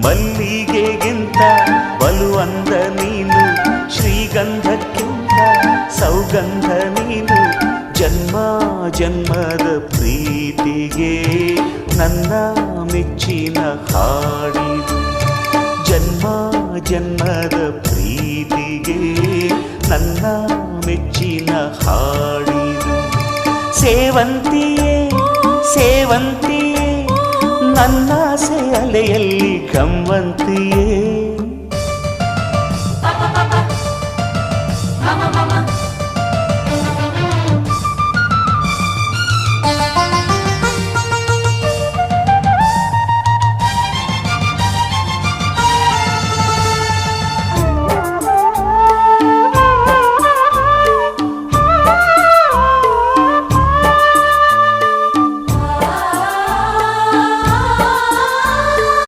ಮಲ್ಲಿಗೆಗಿಂತ ಬಲುವಂದ ನೀನು, ಶ್ರೀಗಂಧಕ್ಕಿಂತ ಸೌಗಂಧ ನೀನು. ಜನ್ಮ ಜನ್ಮದ ಪ್ರೀತಿಗೆ ನನ್ನ ಮೆಚ್ಚಿನ ಹಾಡಿದು. ಜನ್ಮ ಜನ್ಮದ ಪ್ರೀತಿಗೆ ನನ್ನ ಮೆಚ್ಚಿನ ಹಾಡಿದು. ಸೇವಂತಿಯೇ ಸೇವಂತಿಯೇ ನನ್ನಾಸೆ ಅಲೆಯಲ್ಲಿ ಗಮ್ಮಂತಿಯೇ.